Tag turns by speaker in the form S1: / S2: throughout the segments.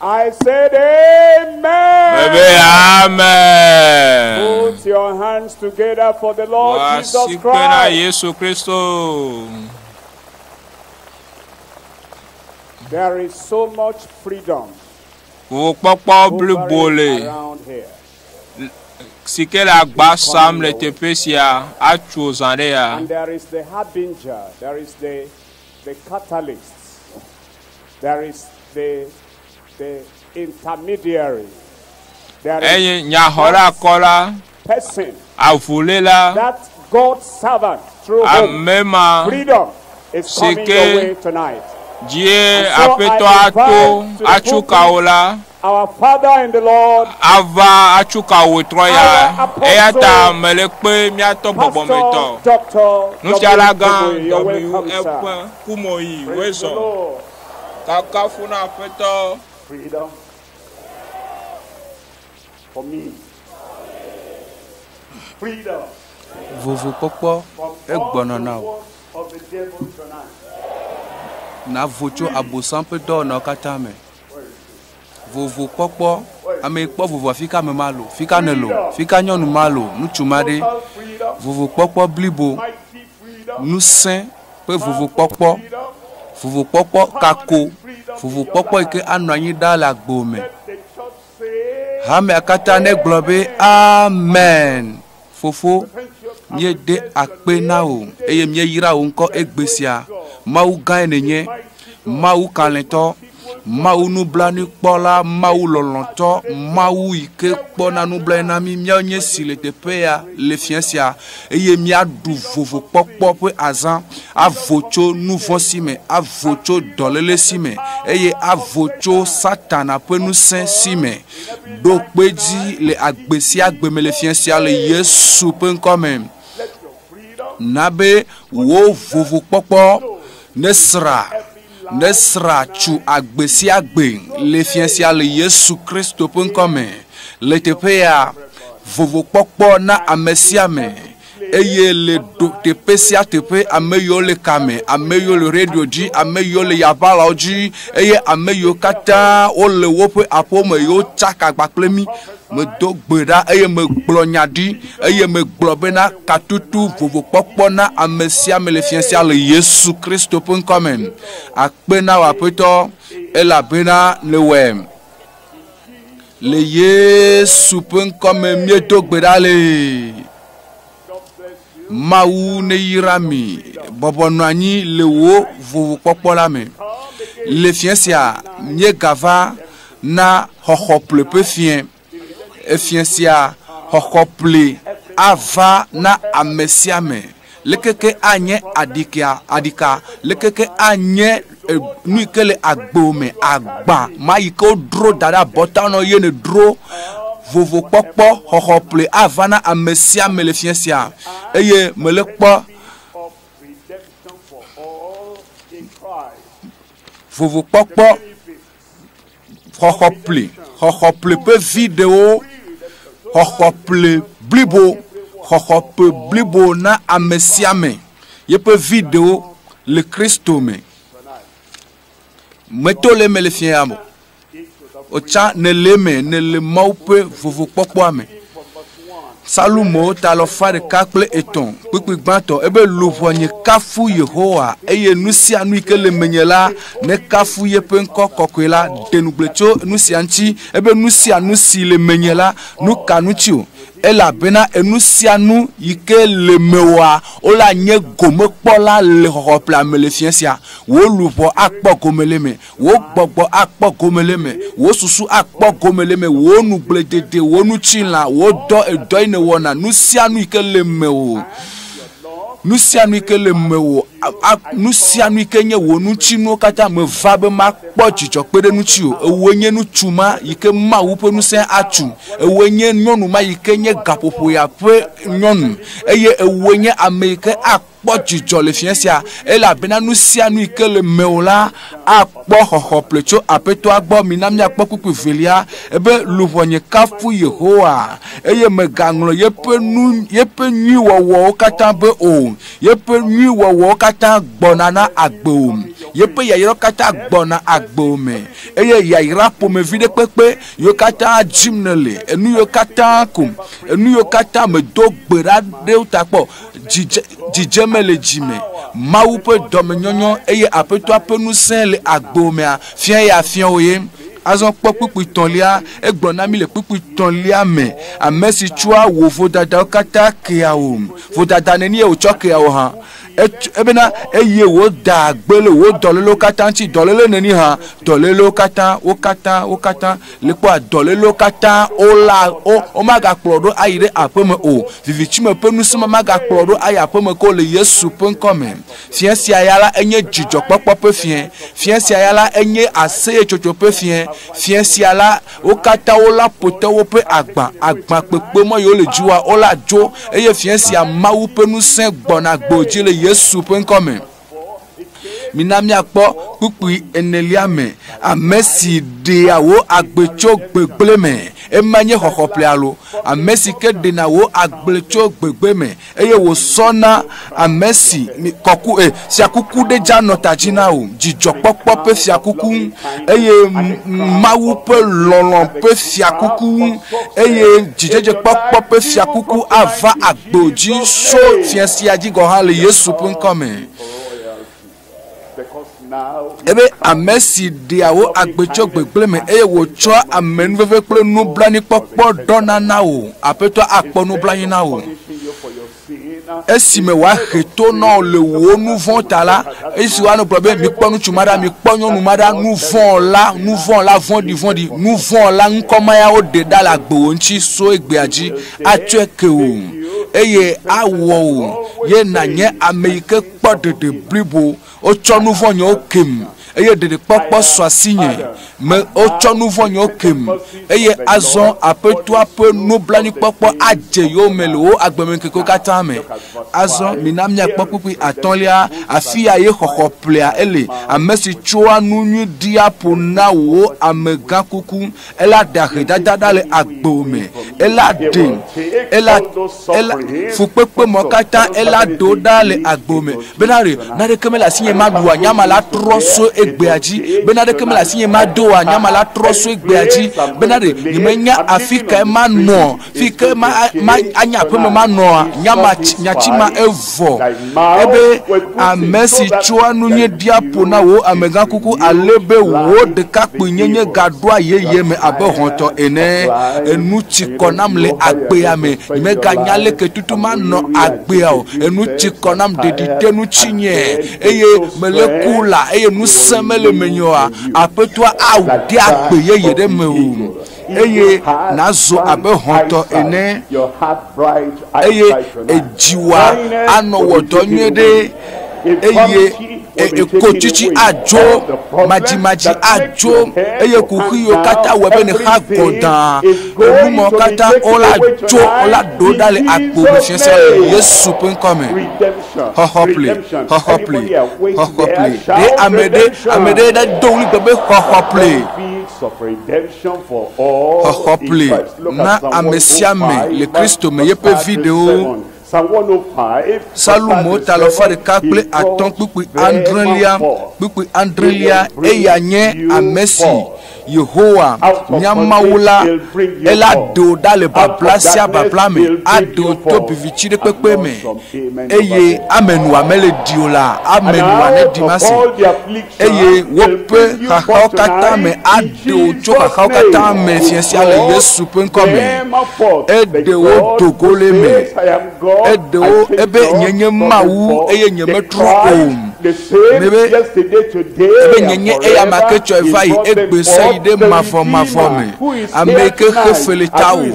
S1: I said amen.
S2: Amen.
S1: Put your hands together for the Lord Jesus Christ.
S2: Christo.
S1: There is so much freedom
S2: Blibo
S1: around here.
S2: Si que la basam le tepesia a chuzanea.
S1: And there is the harbinger, there is the catalyst, there is the intermediary, there is
S2: that
S1: person,
S2: that
S1: God's servant through whom freedom is coming your way tonight.
S2: Dieu achukaola
S1: our Father in the Lord,
S2: ava achukawo troya eyata melekpe miato bobometo nusialaga w kumoyi wezo kaka funa feto
S1: freedom for me, freedom
S3: Vovokpɔkpɔ egbɔnɔ na o.
S1: of the devil tonight.
S3: Na vocho abosan pe dɔ na katã me. Vovokpɔkpɔ ame kpɔ vovo fika me malo, fika ne lo, fika nyɔnu malo, ŋutsu ma ɖe. Vovokpɔkpɔ blibo, nusẽ pe vovokpɔkpɔ, vovokpɔkpɔ kako, vovokpɔkpɔ yi ke anɔ anyi ɖa le agbo me. Hame katã ne gblɔ be amen. Fofo mie de akpe na o eye mie yira o ŋkɔ egbe sia. Mawu gã nenye, Mawu kalẽtɔ, Mawu nublanuikpɔla, Mawu lɔlɔ̃tɔ, Mawu yi ke kpɔna nublanui na mi, míawo nye si le teƒe ya le fia sia eye míaɖu vovokpɔkpɔ ƒe azã, avo tso nu vɔ̃ si me, avo tso dɔléle si me eye avo tso Satana ƒe ŋusẽ si me. Ɖo kpe dzi le agbe sia agbe me le fia sia le Yesu ƒe ŋkɔ me. Na be wo vovokpɔkpɔ nesra tsu agbe sia agbe le fia sia le Yesu Kristo ƒe ŋkɔ me. Le teƒe ya vovokpɔkpɔ na ame sia ame eye le do teƒe sia teƒe ame yiwo le kame, ame yiwo le radio dzi, ame yiwo le yabalawo dzi eye ame yiwo katã wole woƒe aƒewo me yiwo tsaka kpakple mi. Me do gbe ɖa eye me gblɔ nya ɖi eye me gblɔ bena katutu vovokpɔkpɔ na ame sia ame le fia sia le Yesu Kristo ƒe ŋkɔ me. Akpe na wò aƒetɔ elabena le wɔe le Yesu ƒe ŋkɔ me miedo gbe ɖa le. Mawu ne yira mi bɔbɔnɔ anyi le wo vovokpɔkpɔ la me. Le fia sia miegava na xɔxɔple ƒe fia. Efia sia xɔxɔple ava na ame sia me. Lekeke anye adika, lekeke anye nu yi ke le agbo me agba ma yi ke wodro da ɖe abɔta nɔ ye ne dro. Vovokpɔkpɔ xɔxɔple ava na ame sia me le fia sia eye me le kpɔ vovokpɔkpɔ xɔxɔple ƒe viɖewo, xɔxɔple blibo, xɔxɔƒe blibo na ame sia me yeƒe viɖewo le Kristo me. Meto le me le fia ya mo. Ocha ne le me ne le Mawu ƒe vovokpɔkpɔa me. Salumo ta lɔfa ɖeka kple etɔ̃ kpekpe gbãtɔ ebe luʋɔ nye kafu Yehowa eye nu sia nu yi ke le menye la ne kafu yeƒe ŋkɔ kɔkɔe la denugble tso nu sia ŋuti ebe nu sia nu si le menye la nu ka ŋuti o elabena enu sia nu yi ke le mewoa wola nye gomekpɔla le xɔxɔƒle ame le fia sia. Wo luʋɔ akpɔ gome le me, wo gbɔgbɔ akpɔ gome le me, wo susu akpɔ gome le me, wo nugbledede, wo nutsila, wo dɔ edɔ yi ne wɔna nu sia nu yi ke le mewo. Nu sia nu ke le mewo, nu sia nu ke nye wo nutsinuwo katã me va be ma kpɔ dzidzɔkpe ɖe nutsi o. Ewoe nye nutsu ma yi ke Mawu ƒe ŋusẽ atsu. Ewoe nye nyɔnu ma yi ke nye gaƒoƒo ya ƒe nyɔnu eye ewoe nye ame yi ke akpɔ dzidzɔ le fia sia elabena nu sia nu ke le mewo la akpɔ xɔxɔƒle tso aƒetɔa gbɔ. Mina miakpɔ kpukpu velia ebe luʋɔ nye kafu Yehowa eye megaŋlɔ yeƒe nyui wɔwɔwo katã be o. Yeƒe nyui wɔwɔwo katã gbɔna na agbe o. ye pe yayra kata gbona agbome eye yayra pomevi de pepe yo kata jimnele enu yo kata kum enu yo kata me do gbera de utakpo jijemele jime mawu pe domenyonyo eye apeto apenu sen le agbome a fian ya fian oye azon kpokpu tonlia egbona mi le kpokpu tonlia me amesi chua wo vodada kata kiawo vodada neni e o chokiawo ha ebena eye wo da gbele wo dolelo kata nti dolelo neni ha dolelo kata o kata lepo dolelo kata ola o maga kplodo ayire apeme o vivichime penu sima maga kplodo ay apeme ko le Yesu pen come fien si ayala enye jijo popo pe fien si ayala enye ase chocho pe fien si ala o kata ola pote wo pe agba pepe mo yo le juwa ola jo eye fien si amawu penu sen gbona gboji le Yesu pen come minami akpo pupu eneliame amesi de awo agbecho gbegbeme emanye hohople alo amesi ke de na wo agbecho gbegbeme eye wo sona amesi koku siakuku de janota jina o jijopokpo pe siakuku eye mawu pe lolon pe siakuku eye jijeje pokpo pe siakuku ava agboji so fiensi aji go ha le Yesu pen come ebe amesi diawo agbecho gbegbeme eye wo cho amenveve kple nublani pokpo dona nawo apeto akpo nublani nawo esime wa heto no le wo nuvon tala esi wa no problem mi kponu chumada mi kponyo numada nuvon la vondi nuvon la nkoma ya o de dala gbo nchi so egbeaji atweke o eye awo ye na nye Amerike kpo de Blibo o cho nuvon yo kem eye Dedekpɔkpɔ soasinye me o cho nuvon yo kem eye azon apeto ape nublani pokpo aje yo mele o agbemenke ko kata me azon minami akpopupi atonlia afia ye hohoplea ele amesi choa nunyu diapo na wo amega kuku ela dagedada le agbome ela fupepe mokata ela doda le agbome benare na de kemela sinye madua nyama la troso egbeaji benade kemela sinye madoa nyama la troso egbeaji benade nimenya afika emano fika ma anya peme mano nyama nyachima evo ebe amesi chua nunye diapo na wo amega kuku alebe wo de kakpu nyenye gadwa yeye me abe honto ene enu chikonam le agbeame nimega nyale ke tutuma no agbeao enu chikonam dedite nu chinye eye melekula eye nu semele menyoa apetwa awde agbe yeye de mewu eye nazo abe honto ene eye ejiwa ano wodonyede eye ekochichi ajo maji ajo eye kuhiyo kata webe ne hagoda enumo kata ola jo ola dodale akpo mefense Yesu pen come hohople de amede da dowli bebe hohople na amesiame le Kristo me yepe vidéo Salumo talofa de kakple aton kpukpi andrelia eyanye amesi Yehowa nyamawula ela do dale baplasia baplame ado to bivichi de pepe me eye amenu amele diola amenu ane dimasi eye wope kakata me ado cho kakata me fiensia le Yesu pen come ede wo togole me ede wo ebe nyenye mawu eye nyemetro mebe ebe nyenye eya makecho evai egbe sayide mafome ameke khefele tawo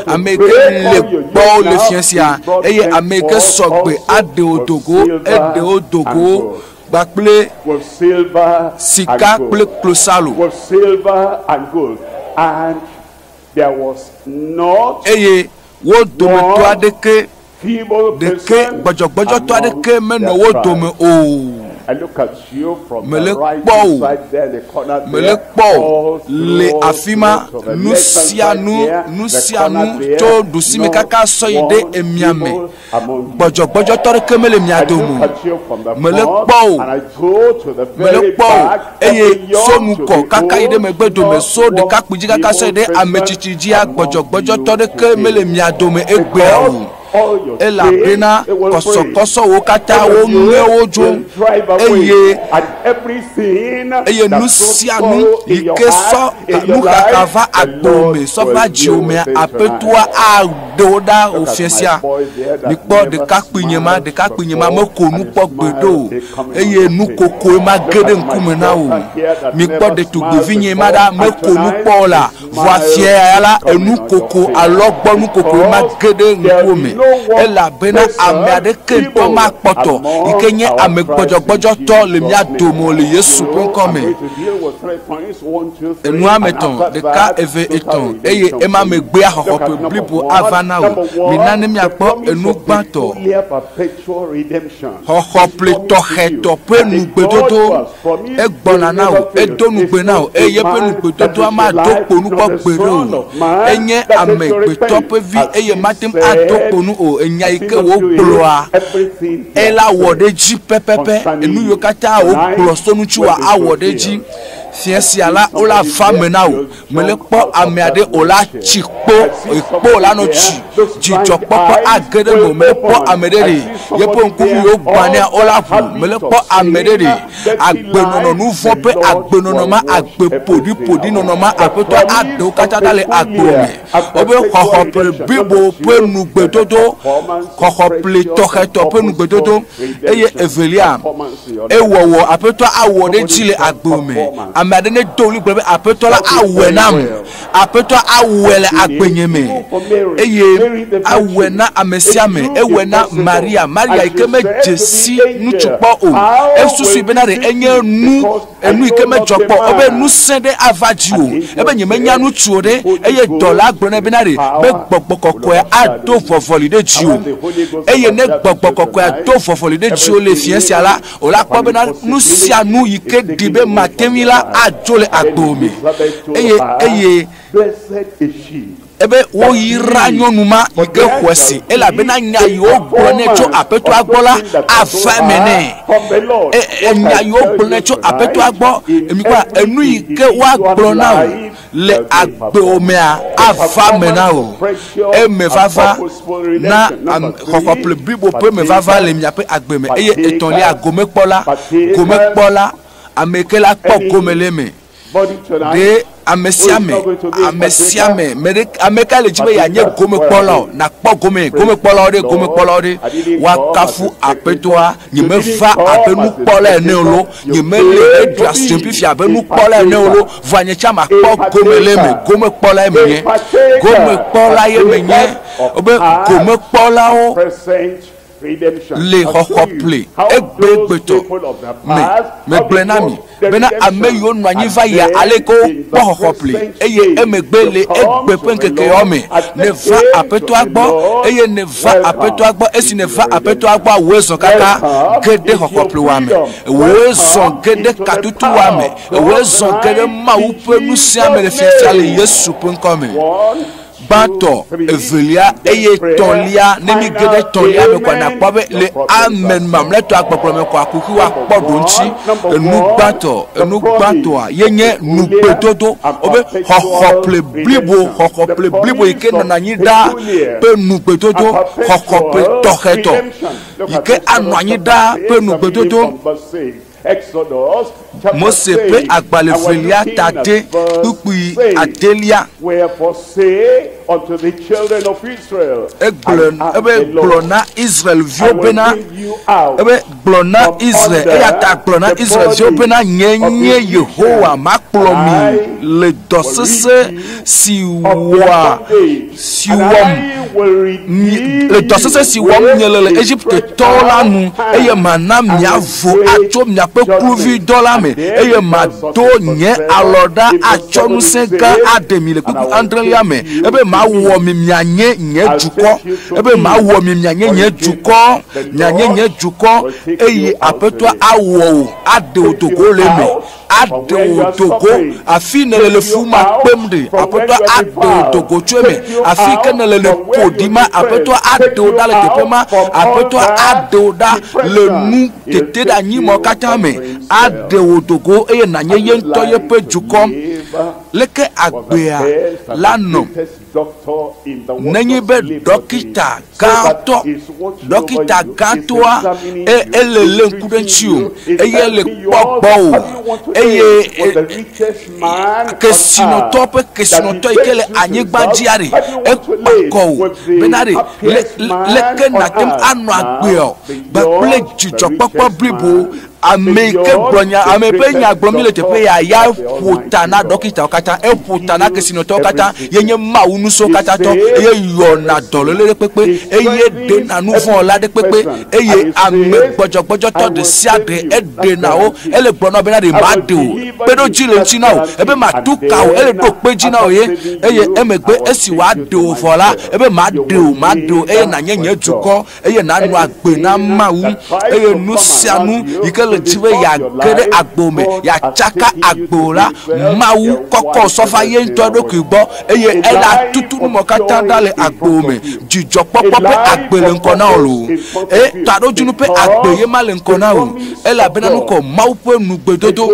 S3: ameke le bo le fiensia eye ameke sogbe ade odogo bakple sika ple klosalo
S1: was silver and gold, and there was not
S3: eye wo dome to adeke
S1: feeble
S3: de ke
S1: person
S3: gbojogbojo to adeke
S1: among
S3: meno
S1: their
S3: wo
S1: tribe.
S3: dome o
S1: I look at you from
S3: Me
S1: the
S3: le
S1: right
S3: kpɔ
S1: side there, the corner
S3: me le
S1: there.
S3: kpɔ le afima nu sia nu to dusime kaka sɔyi de emia me gbɔdzɔgbɔdzɔ tɔ ɖe ke me le mia domo me le kpɔ me le kpɔ eye sonu kɔ kaka yi ɖe megbe dome so ɖeka kpudzi kaka sɔyi ɖe ametsitsi dzia gbɔdzɔgbɔdzɔ tɔ ɖe ke me le mia dome egbea o. Elabena kɔsɔkɔsɔwo katã wo ŋe wo dzo eye nu sia nu yi ke sɔ nuxaxa va agbo me sɔ va dziwo mea aƒetoa aɖewo ɖa wòfia sia mikpɔ ɖekakpui nye ma meko nu kpɔ gbeɖe o eye nukokoe ma ge ɖe ŋkume na wo mikpɔ ɖetugbivi nye ma ɖa meko nu kpɔ o la vɔa fia ya la enukoko alɔgbɔ nukokoe ma ge ɖe ŋkume. Elabena ame aɖeke ŋutɔ ma kpɔtɔ yi ke nye ame gbɔdzɔgbɔdzɔtɔ le mía dome le Yesu ƒe ŋkɔ me. Enua me tɔn ɖeka eve etɔn eye ema megbea xɔxɔƒe blibo ava na wo. Mina ne miakpɔ enu gbãtɔ xɔxɔƒle tɔxɛtɔ ƒe nugbedodo egbɔna na wo edo nugbe na wo eye eƒe nugbedodoa ma do kponu kpɔ gbe ɖe o. Enye amegbetɔ ƒe vi eye mate ŋu ado kponu o. Enya yi ke wo gblɔa ela wɔ ɖe dzi pɛpɛpɛ enu yiwo katã wo gblɔ sonutsuwa awɔ ɖe dzi fia sia la wola va me na wo me le kpɔ ame aɖe wola tsi kpo la no tsi dzidzɔkpɔkpɔ age ɖe me me le kpɔ ame ɖe ɖe yeƒe ŋkume yiwo gbãnea wola ʋu me le kpɔ ame ɖe ɖe agbenɔnɔ nu vɔ ƒe agbenɔnɔ ma agbe ƒoɖi nɔnɔ ma aƒetɔ aɖewo katã ɖa le agbo me wobe xɔxɔƒle blibo ƒe nugbedodo xɔxɔƒle tɔxɛtɔ ƒe nugbedodo eye evelia ewɔwɔ aƒetɔ awɔ ɖe dzi le agbo me. Ame aɖe ne do wli gblɔ be aƒetɔ la awɔe nam aƒetɔ awɔe le agbenye me eye awɔe na ame sia ame ewɔe na Maria yi ke me dzesi nutsu kpɔ o esusu bena ɖe enye enu yi ke me dzɔ kpɔ ebe nu sẽ ɖe ava dzi o ebe nye menya nutsu o ɖe eye dɔ la gblɔ ne bena ɖe be gbɔgbɔ kɔkɔe ado vɔvɔli ɖe dzi o eye ne gbɔgbɔ kɔkɔe ado vɔvɔli ɖe dzi o le fia sia la o la kpɔ bena nu sia nu yi ke di be matemi la adzo le agbo me eye ebe wo yira nyɔnu ma yi ke xɔ si elabena nya yi wo gblɔ ne tso aƒetɔa gbɔ la ava me nɛ nya yi wo gblɔ ne tso aƒetɔa gbɔ emi kpa enu yi ke woa gblɔ na o le agbo mea ava me na o eme vava na xɔxɔƒle blibo ƒe me vava le miaƒe agbe me eye etɔ̃lia gomekpɔla ame ke la kpɔ gome le me de ame sia me ame ka le dzi be yanye gomekpɔla o na kpɔ gomekpɔlawo ɖe wa kafu aƒetɔa nye me va abe nukpɔla ene o lo nye me le edu asiempi fia abe nukpɔla ene o lo vɔ nye tsa ma kpɔ gome le me gomekpɔla ye me nye gomekpɔla ye me nye obe gomekpɔlawo le xɔxɔƒle egbegbetɔ me gblẽ na mi bena ame yiwo nɔ anyi va yia ale ke wokpɔ xɔxɔƒle eye emegbe le egbe ƒe ŋkekewo me ne va aƒetɔa gbɔ eye ne va aƒetɔa gbɔ esi ne va aƒetɔa gbɔ awoe zɔ kaka ge ɖe xɔxɔƒlewoa me woe zɔ ge ɖe katutuwoa me woe zɔ ge ɖe Mawu ƒe nu sia me le fiafia le Yesu ƒe ŋkɔ me. Gbãtɔ evelia eye tɔ̃lia ne mi ge ɖe tɔ̃lia me kɔ nakpɔ be le amen mamlɛtɔ akpɔkplɔ me kɔ akuku wa kpɔ ɖo ŋuti enu gbãtɔa ye nye nugbedodo wobe xɔxɔƒle blibo yi ke nɔna anyi ɖa ƒe nugbedodo xɔxɔƒle tɔxɛtɔ yi ke anɔ anyi ɖa ƒe nugbedodo. Mose ƒe agbalẽ velia tate kpukpui adelia gblɔ na Israelviwo bena gblɔ na Israel eya ta gblɔ na Israelviwo bena nye Yehowa makplɔ mi le dɔ sesẽ si wɔa si le dɔsese si wɔm nye le Égypte tɔ la nu eye mana miavo atso miaƒe kluvi dɔ la me eye mado nye alɔɖa atsɔ ŋusẽ gã aɖe mi le kuku adrelia me ebe mawɔ mi mianye nye dukɔ ebe mawɔ mi mianye nye dukɔ mianye nye dukɔ eye aƒetɔa awɔ wo aɖe wo Togo le me aɖe wo Togo afi ne le fu ma kpem ɖe aƒetɔa aɖe wo Togo tso me afi ke ne le ƒoɖi ma aƒetɔa aɖe wo ɖa le teƒe ma aƒetɔa aɖe wo ɖa le nu tete ɖe anyimɔ katã me aɖe wo Togo eye nànye ye ŋutɔ yeƒe dukɔ leke agbea la nɔ nenye be dɔkita gãtɔa ele le ŋku ɖe ŋuti o eye le kpɔ gbɔ o eye kesinɔtɔ ƒe kesinɔtɔ yi ke le anyigba dzia ɖe ekpakɔ o bena ɖe leke nàte anɔ agbea o kple dzidzɔkpɔkpɔ blibo ame yi ke gblɔnya ame ƒe nya gblɔm le teƒe ya ƒo ta na dɔkitawo katã eƒo ta na kesinɔtɔwo katã yenye mawu nusɔ katã tɔ eye yɔna dɔléle ɖe kpekpe eye ɖena nu vɔ la ɖe kpekpe eye ame gbɔdzɔgbɔdzɔtɔ ɖe sia ɖe eɖena wo ele gblɔna bena ɖe ma ɖe o kpeɖodzi le ŋuti na wo ebe matu ka o ele ɖo kpe dzi na o ye eye emegbe esi wòa ɖe o vɔ la ebe ma ɖe o eye nànye nye dukɔ eye nànɔ agbe na mawu eye nu sia nu yi ke le dzi be ya ge ɖe agbo me ya tsaka agbo la mawu kɔkɔ sɔfa ye ŋutɔ ɖokui gbɔ eye ela tutu numɔ katã ɖa le agbo me dzidzɔkpɔkpɔ ƒe agbe le ŋkɔ na o lo taɖodzinu ƒe agbe ye ma le ŋkɔ na o elabena nukɔ mawu ƒe nugbedodoa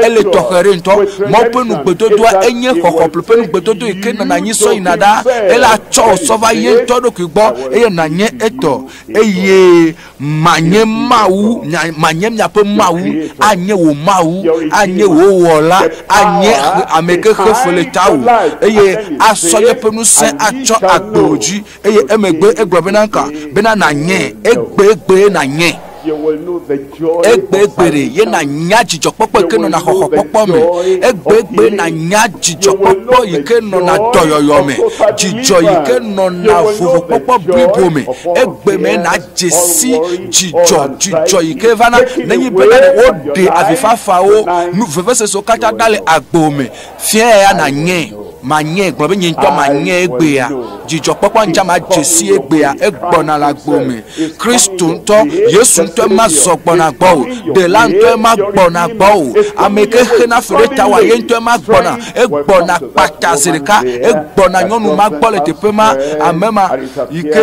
S3: ele tɔxɛ ɖe ŋutɔ mawu ƒe nugbedodoa enye xɔxɔƒle ƒe nugbedodo yi ke nana nyi sɔ yina ɖa ela tsɔ sɔva ye ŋutɔ ɖokui gbɔ eye nànye etɔ eye manye mawu manye miaƒe mawu anye wo mawu anye wo wɔla anye ame ke xe fe le tawò eye asɔ yeƒe ŋusẽ atsɔ agbewo dzi eye emegbe egblɔ bena nànye egbe nànye egbe ɖe ye nànya dzidzɔkpɔkpɔ yi ke nɔna xɔxɔkpɔkpɔ me egbe nànya dzidzɔkpɔkpɔ yi ke nɔna dɔyɔyɔ me dzidzɔ yi ke nɔna vovokpɔkpɔ blibo me egbe me nadze si dzidzɔ yi ke vana nenyi be woɖe avifafawo nu vevesesewo katã ɖa le agbo me fia ya nànye manye gblɔ be nye ŋutɔ manye egbea dzidzɔkpɔkpɔ ŋutɔ ma dze si egbea egbɔna le agbo me Kristo ŋutɔ Yesu ŋutɔ ma zɔ gbɔna gbɔ o ɖela ŋutɔ ma gbɔna gbɔ o ame ke xena fe ɖe ta wa ye ŋutɔ ma gbɔna egbɔna kpata zi ɖeka egbɔna nyɔnu ma gbɔ le teƒe ma ame ma yi ke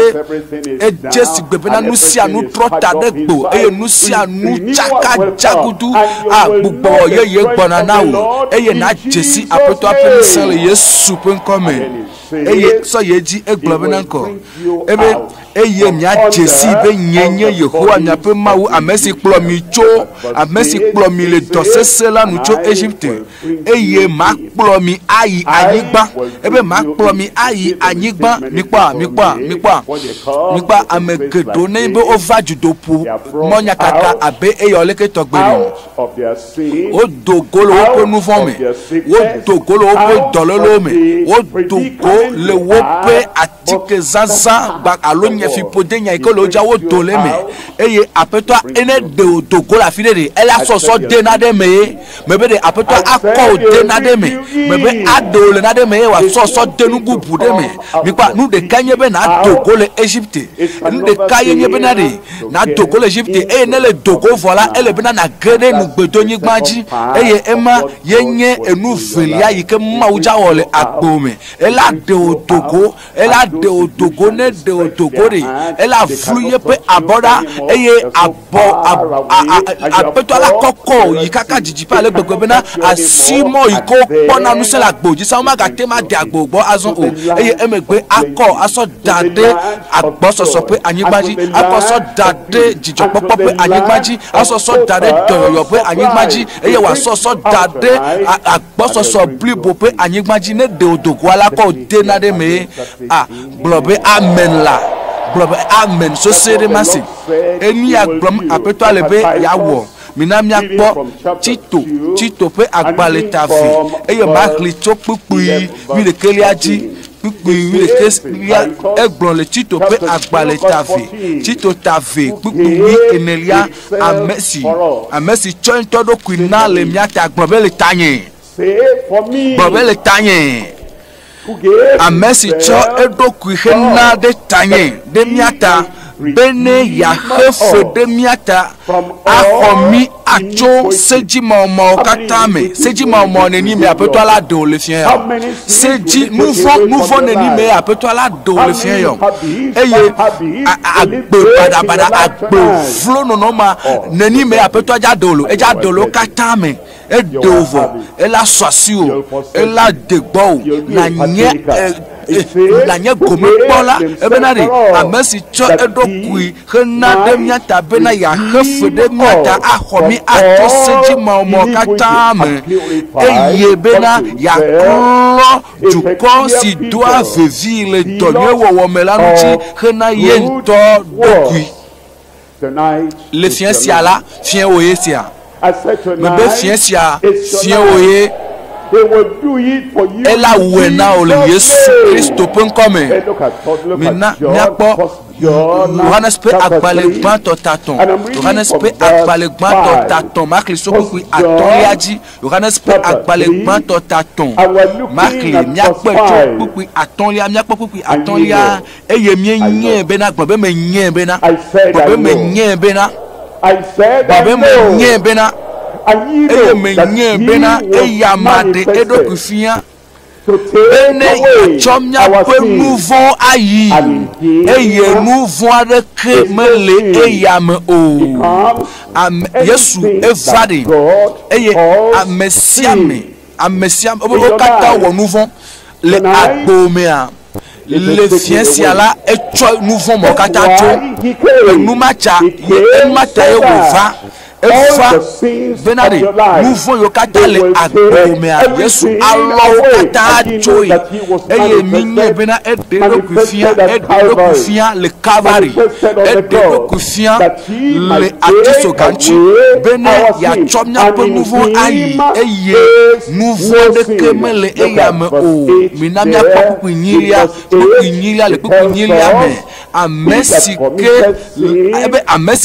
S3: edze si gbe bena nu sia nu trɔ ta ɖe gbo eye nu sia nu tsaka dzagudu agbugbɔ yeye gbɔna na o eye na dze si aƒetɔ ƒe ŋusẽ le Yesu ƒe ŋkɔ me eye sɔ ye dzi egblɔ bena ŋkɔ ebe eye miadze si be nye Yehowa miaƒe mawu ame si kplɔ mi le dɔ sesẽ la nu tso Égypte eye makplɔ mi ayi anyigba ebe makplɔ mi ayi anyigba mikpɔ ame geɖewo ne be wova dutoƒo mɔnya kaka abe eye oleke tɔgbe ni wodo go le woƒe nu vɔ me wodo go le woƒe dɔlélewo me wodo go le woƒe atike zazã alo nyefiƒode nya yi ke le wo dza wodo le me eye aƒetɔa ene ɖe wo do go le afi ɖe ɖe ele asɔsɔ de na ɖe me ye mebe ɖe aƒetɔa akɔ wo de na ɖe me mebe aɖe wo le na ɖe me ye wòasɔsɔ de nu bubu ɖe me mikpa nu ɖeka nye be na do go le Égypte nu ɖeka ye nye bena ɖe na do go le Égypte eye ne le do go vɔ la ele bena na ge ɖe nugbedonyigba dzi eye ema ye nye enu velia yi ke mawu dza wɔ le agbo me ela ɖe wo do go ne ɖe wo do go ɖe ela vlu yeƒe abɔ ɖa eye aƒetɔ la kɔkɔ yi kaka dzidzi ƒe ale gbegbe bena asimɔ yi ke kpɔna ŋusẽ le agbo dzi sa womagate ma de agbo gbɔ azɔ o eye emegbe akɔ asɔ da ɖe agbɔsɔsɔ ƒe anyigba dzi akɔ sɔ da ɖe dzidzɔkpɔkpɔ ƒe anyigba dzi asɔsɔ da ɖe dɔyɔyɔ ƒe anyigba dzi eye wòasɔsɔ da ɖe agbɔsɔsɔ blibo ƒe anyigba dzi ne ɖe wo dogoa la kɔ de na ɖe me gblɔ be amen la gblɔ be amen sose ɖe ma si enia gblɔm aƒetɔa le be yeawɔ mina miakpɔ Tito ƒe agbalẽ ta ve eye maxli tso kpukpui 11 dzi kpukui le kesia egblɔ le Tito ƒe agba le tave Tito tave kpukui enelia ame si tsɔ ŋutɔ ɖokui na le míata gblɔ be le tanye gblɔ be le tanye ame si tsɔ eɖokui hena ɖe tanye ɖe míata bene yaxe fe ɖe míata axɔ mi atso sedzimɔmɔ katã me sedzimɔmɔ neni me aƒetɔ la ɖewo le fia ya sedzi nuvɔ neni me aƒetɔ la ɖewo le fia ya eye agbe baɖabaɖa agbe vlo nɔnɔma neni me aƒetɔ dza ɖewo lo edza ɖewo lo katã me eɖewo vɔ ela sɔ asi o ela de gbɔ o nanye gome kpɔ la ebena ɖe ame si tsɔ eɖokui hena ɖe míata bena yaxe fe ɖe míata axɔ mi ato sedzimɔmɔ katã me eye bena yaklɔ dukɔ si doa vevi le dɔnyuiwɔwɔ me la ŋuti hena ye ŋutɔ ɖokui le fia sia la fia wo ye sia mebe fia sia fia wo ye ela wɔe na o le Yesu Kristo ƒe ŋkɔ me mina míakpɔ Yohanes ƒe agbalẽ gbãtɔ tatɔ̃ Yohanes ƒe agbalẽ gbãtɔ tatɔ̃ makli sokukui atɔ̃lia dzi Yohanes ƒe agbalẽ gbãtɔ tatɔ̃ makli míakpɔe tso kpukui atɔ̃lia míakpɔ kpukui atɔ̃lia eye míenye bena gbɔ be menye bena gbɔ be menye bena gbɔ be menye bena eye menye bena eya ma de eɖokui fia bene yatsɔ míaƒe nu vɔ ayi eye nu vɔ aɖeke mele eya me o Yesu eva ɖe eye ame sia wo katã wɔ nu vɔ le agbo mea le fia sia la etsɔ nu vɔ mɔ katã tso enumatsa ye wòva eva bena ɖe nuvɔ yiwo katã le agbo mea Yesu alɔwo katã tsoe eye minye bena eɖe ɖokui fia le Calvary eɖe ɖokui fia le atisoga ŋuti bena yatsɔ míaƒe nuvɔ ayi eye nuvɔ ɖeke mele eya me o mina míakpɔ kpukui nyilia le kpukui nyilia me ame si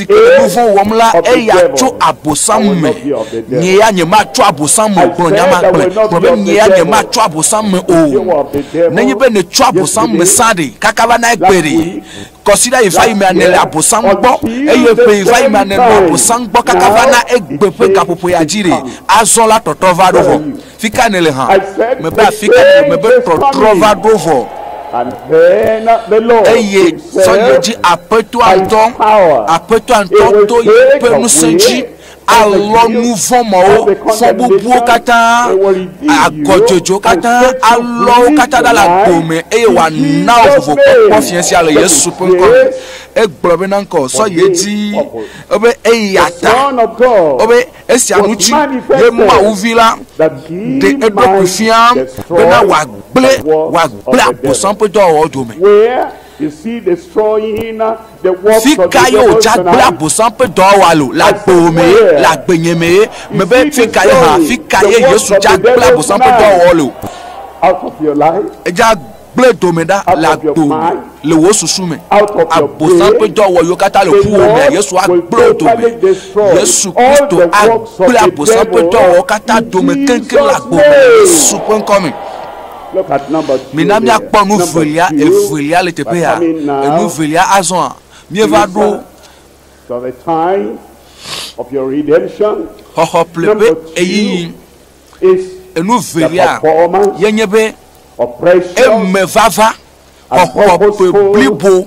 S3: ke nuvɔ wɔm la eya tso abosam me nyea nye ma tso abosam me gblɔ nyama gblɔ be nyea nye ma tso abosam me o nenye be ne tso abosam me sa ɖe kaka va na egbe ɖe kɔsida yi va yi me ane le abosam gbɔ eye ƒe yi va yi me ane le abosam gbɔ kaka va na egbe ƒe gaƒoƒo ya dzi ɖe azɔ la tɔtɔ va ɖo vɔ fika ne le hã me be afika ne me be tɔtrɔ va ɖo vɔ eye sɔnye dzi aƒetɔ ŋutɔ to yi ƒe ŋusẽ dzi alɔ nu vɔ mɔwo fɔ bubuwo katã agɔdzodzowo katã alɔwo katã ɖe le agbo me eye wòana wo vovokpɔkpɔ fia sia le Yesu ƒe ŋkɔ me egblɔ be na ŋkɔ sɔ ye dzi ebe eya ta ebe esia ŋuti ye Mawuvi la de eɖokui fia bena wòagble abosam ƒe dɔwɔwɔ dome fika ye wòdza gble abosam ƒe dɔwɔwɔ lo le agbo me ye le agbenye me ye me be fika ye hã fika ye Yesu dza gble abosam ƒe dɔwɔwɔ lo edza gble dome ɖa le agbo me le wo susu me abosam ƒe dɔwɔwɔ yiwo katã le ƒuwò mea Yesu agble wo dome Yesu Kristo agble abosam ƒe dɔwɔwɔ katã dome keŋkeŋ le agbo me Yesu ƒe ŋkɔ me. Mina míakpɔ nu evelia le teƒe ya enu velia azɔa míeva ɖo xɔxɔ ƒleƒe eyiyi enu velia yenye be eme vava xɔxɔ blibo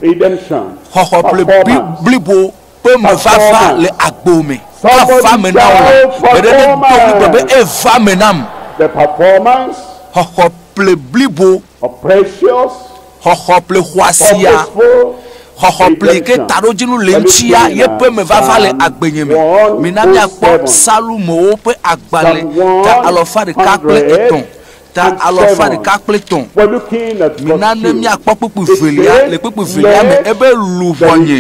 S3: blibo ƒe me vava le agbo me ava me na wo eɖeɖe do be eva me nam xɔxɔ ple blibo xɔxɔ ple xɔasia xɔxɔ ple ke taɖodzinu le ŋutia yeƒe me vava le agbenye me mina míakpɔ Salumowo ƒe agbalẽ ta alɔfa ɖeka kple etɔ̃ ta alɔfa ɖeka kple etɔ̃ mina ne míakpɔ kpukpu velia le kpukpu velia me ebe luʋɔnye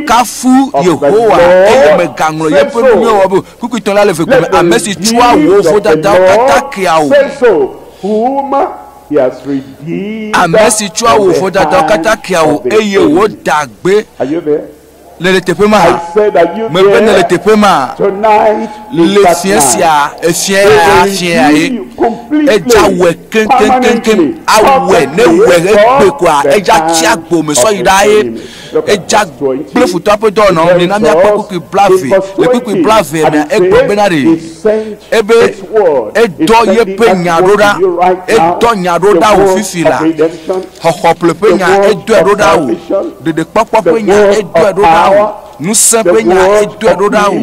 S3: kafu Yehowa eye megaŋlɔ yeƒe nuwo wɔ be kpukpu etɔ̃ la le ve gome ame si tsɔa wo vodadawo katã keawo
S1: He has redeemed.
S3: Amesi chua wo foda do kata kia wo eye wo dagbe.
S1: Are you there?
S3: Le tepema.
S1: I said that you
S3: Me ben le tepema.
S1: tonight.
S3: Le fiensia e fien e eja we ken awe ne we pe kwa eja ti agbo me so yidae eja ple futo apedo no ni na mi akoko ki blave le pipi blave me egbo benare ebe edo ye pe nyaroda edo nyaroda wo fifila ho ple pe nya edo eroda wo Dedekpɔkpɔ pe nya edo eroda wo nous sempre nya edo eroda wo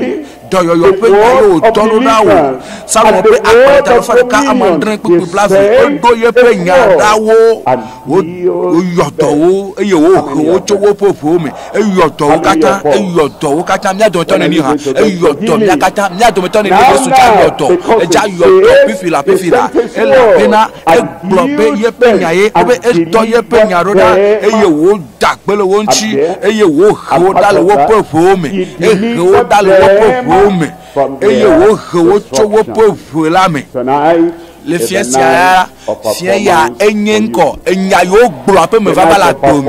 S3: doyoyo pe yo tonoda wo sawo pe akpata fa ka amandren pipi blave edo ye pe nya dawo wo yoto wo eye wo chowo popo me eyoto wo kata mi adon ton ni ha eyoto mi kata mi adon ton ni Yesu ja yoto eja yoto pifila ela pena egbo pe ye pe nya ye ebe edo ye pe nya roda eye wo dagbele wo nchi eye wo ho dale wo popo me wo dale wo popo me eye wo ho chowo popo la me le fiensia ya enyenko enya yo glo ape me vava la gbo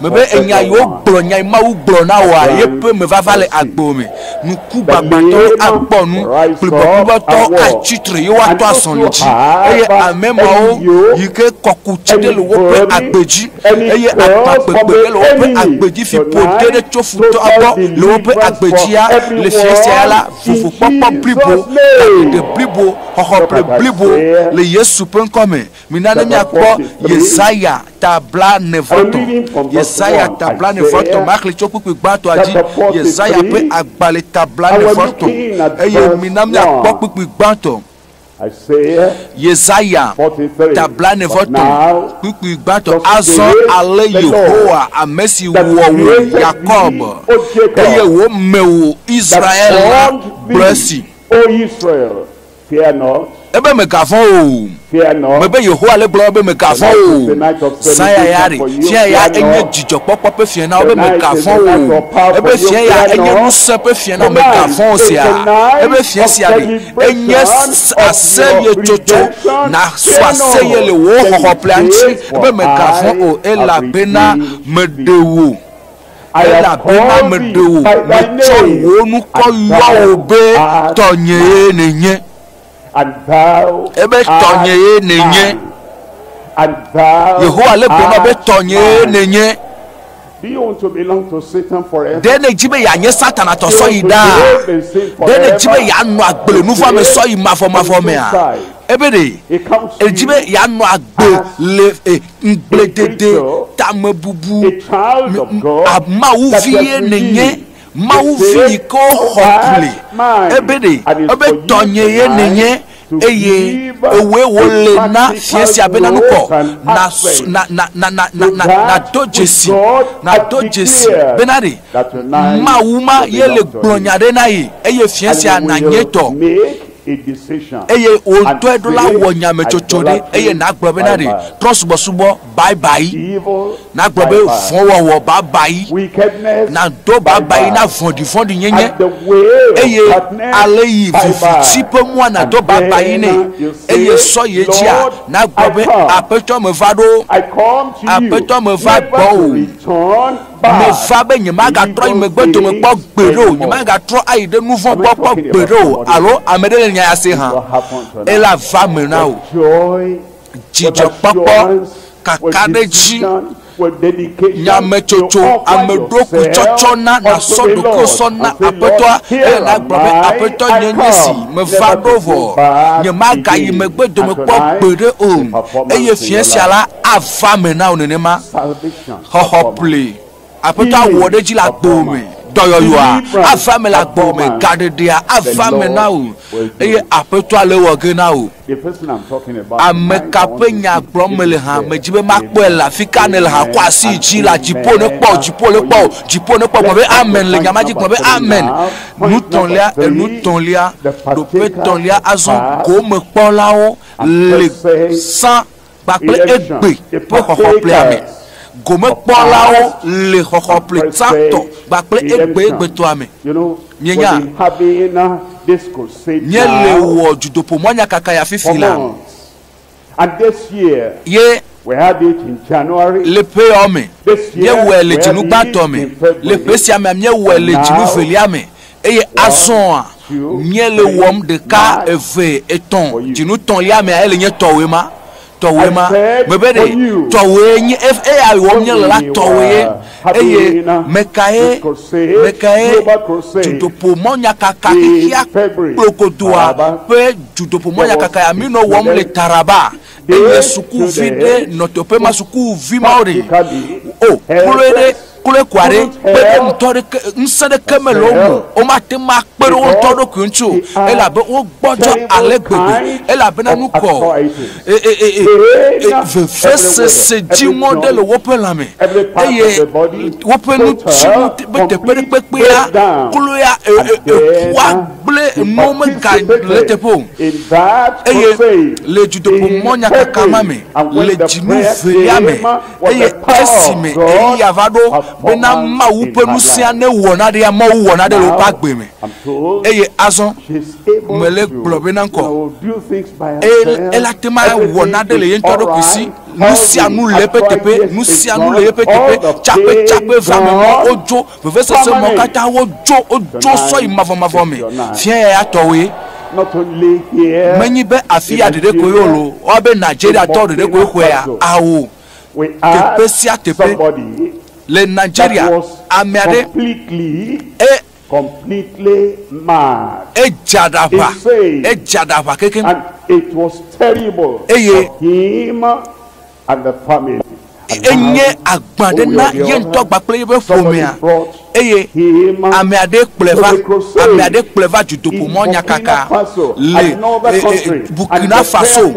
S3: me be enya yo glo nya mawu glo na wa ye pe me vava le agbo me nu ku gbagbato agbonu plibo to achitre yo wa to asonji eye amemo yike koku chide lo wo pe agbeji eye apapepe lo wo pe agbeji fi podere chofu to abo lo wo pe agbeji ya le fiensia la fufu popo blibo de blibo ho blibo le Yesu pen comme minane mi akpo Yesaya tabla nevoto Yesaya tabla nevoto makle chopu gbato aji Yesaya pe agbale tabla nevoto eye miname akpo gbato Yesaya tabla nevoto gbato azon ale Yehowa amesi wo Jacob eye wo mewo Israel blessing
S1: O Israel, fear not.
S3: Ebe me gafon o mebe Yehowa le blo ebe me gafon o saya yari fia ya enye Dedekpɔkpɔ pe fia na ebe me gafon o ebe fia ya enye musa pe fia na me gafon sia ebe fia sia bi enye aseye chocho na so aseye le wo ho planchi ebe me gafon o ela bena medewo ela bena medewo me cho nu ko yo obe tonye nenye
S1: And thou
S3: ebe tonye nenye
S1: and thou
S3: Yehowa le bono be tonye nenye
S1: do you want to belong to Satan forever?
S3: dene jibe ya nye Satan atoso ida dene jibe ya no agbele nufa me so yi mafo me a ebe de ejibe ya no agbe le ngbledede tamebubu amawu vie nenye mawu vie ko hokle ebe de ebe tonye ye nenye eye owe wole na fiesi abena nuko na dojesi benari mawuma yele glonyade na yi eye fiesi ananyeto eye oto edola wonya mechochode eye na gbobe na de trosbosubo bye bye na gbobe fonwo bye bye na do bye bye na fondi nyenye eye aleyi vivi pe mo na do bye bye ne eye so ye jia na gbobe apeto me vado apeto me va gbo me va be nyima ga tro me gbeto me po gbero nyima ga tro aide nouveau po gbero allo amede nya ya se han ela va me na o Dedekpɔkpɔ kakadeji nyamechocho amedoku chocho na sodoko sona apetoa na gbobe apeto nyenyesi me va dovo nyema ga yi megbedo me po gbere o eye fiesiala ava me na onenema hohople apeto awodeji la gbome doyoyoa afame la gbome gadedia afame na o eye apeto alewoge na o amekape nya gbomele ha mejibe makpela fikane la ha kwasi ji la jipo ne kpo be amen le nyamaji kpo be amen nous tonlia do pe tonlia azon ko me kpo lawo le san bakle egbe pe hohople ame gome kpolawo le hohople tsato bakle egbe to ame nyenya nye le wo judopo mwanya kaka ya fifila
S1: And this year,
S3: ye
S1: we had it in January.
S3: le pe ome ye we le jinu gbato me le pe sia me ye we le jinu velia me eye azon a nye le wom de ka eve eton jinu ton lia me ele nye towe ma me be de towe nye e a wom nye la towe eye mekae judopo monya kaka ya prokodoa pe judopo monya kaka ya mi no wom le taraba eye suku vide notope ma suku vi maori o kule kware pe ntore nsede kemelo mu o ma te ma pere o todo kunchu ela be o gbojo alegbede ela be na nuko fese se ji model wo pelame eye wo penu chimu be te pere pepe ya kulu ya wa ble no me ka lete po eye le judo po monya kakama me le jimu veriame eye esime e yavado bena mawu penu sia ne wona de mawu wona de lo pa gbe me eye azon mele globe na nko ela tema wona de le yentoro kisi nusia nu lepetepe nusia nu lepetepe chape vraiment ojo vese se mo kata ojo so imavo me fien ya towe
S1: not only here
S3: many be afia de koyolo obe Nigeria to de koyya awo
S1: we are
S3: somebody le Nigeria amade
S1: completely mad.
S3: Jadaba keken,
S1: and it was terrible for him and the family.
S3: Enye agbade na yento gbapele be fomia eye amiade pleva judopo monya kaka le Burkina Faso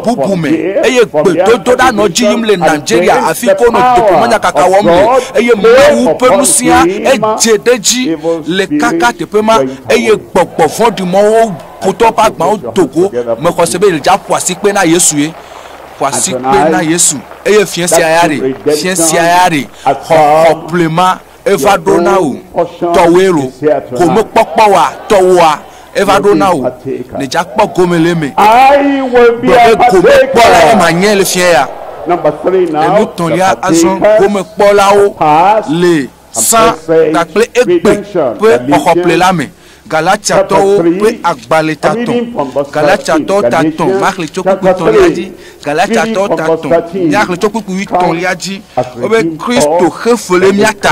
S3: jububume eye gbedodo da no jiyim le Nigeria afiko no judopo monya kaka womle eye mawu penusia ejedeji le kaka tepema eye gbogbo fon du mo poto pa gba o Togo me ko sebe le ja poasi pe na Yesu e poasi pe na Yesu eye fiensi ayare complement evadona o towero komo popo wa towa evadona o le jakpo gomeleme
S1: I will be a
S3: partaker. Manye le fien
S1: Number 3 now.
S3: nous ton lia azon komo pola o le sans tacle egbe pe okople lame Galatia to pe agbale taton Galatia to taton mark le choku ton liadi Galatia to taton yak le choku 8 ton liadi obe Kristo khefele miata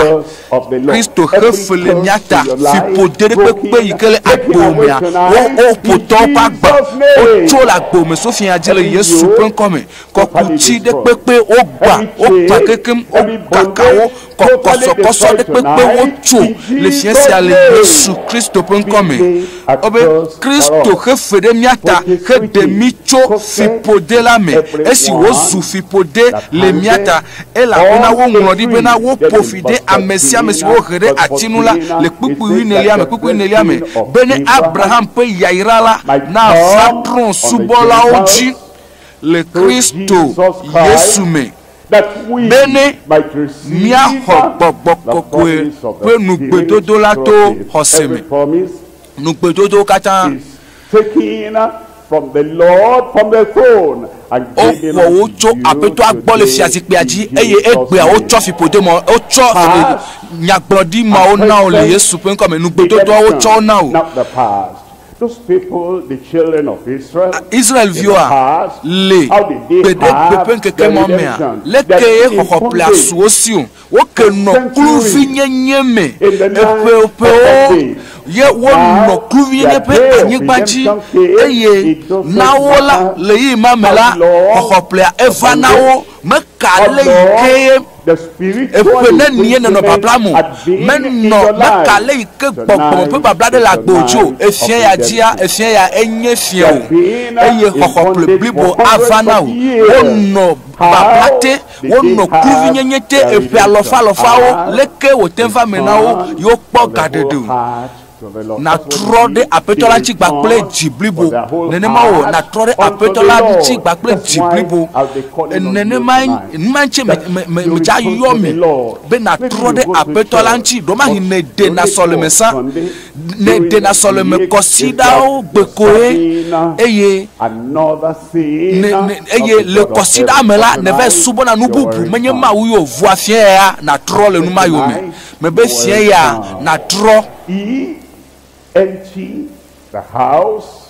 S3: Kristo khefele miata fi podere pepe yikele agbomia o poto pa gba o cho la gbome so fi adile Yesu pen come kokuti de pepe o gba o pakekem o kakawo kokoso de pepe o cho le fiensi ale Yesu Kristo pen comme obe Kristo khefede miata khede micho fipode la me esi wo zu fipode le miata ela bena wo nglodi bena wo profide amesi wo gere atinula le pupu inelia me bene Abraham pe yairala na fatron subola oji le Kristo Yesu me bene mia hobokokwe pe nugbedodo la to hoseme nugbedodo kata
S1: taking from the Lord from the throne and giving
S3: o cho apeto agbole fiasi pe aji eye egbe a o cho fipode mo o cho nyagbodi ma o na o le Yesu pe nko me nugbedodo o cho na o
S1: not the past. Those people, the children of
S3: Israel viewer le pepe keke momia le ke hopla suosio wo ke no kluvi nyenyeme epe ye won no kluvi nyepe anyigbaji eye nawola le imamela hopla evanawo mekale ke
S1: the spirit
S3: no paplamu menno makale ke gbogbo pe babla de la gbojo efien ya dia efien ya enye fien eye kokople blibo avana o wonno bablate wonno kuvinyenyete epe alofa o leke wo tenva menawo yo po gadedu na trode apetola chi gbakple jiblibo nenema wo na trode apetola chi gbakple jiblibo nenema manche me jayomi be na trode apetola chi do ma hinede na solemesa ne dena sɔle me kɔsiɖawo gbekoe eye eye le kɔsiɖa me la ne va subɔna nu bubu menye Mawu yo vua fia ya na trɔ le numa yo me be fia ya na trɔ.
S1: He emptied the house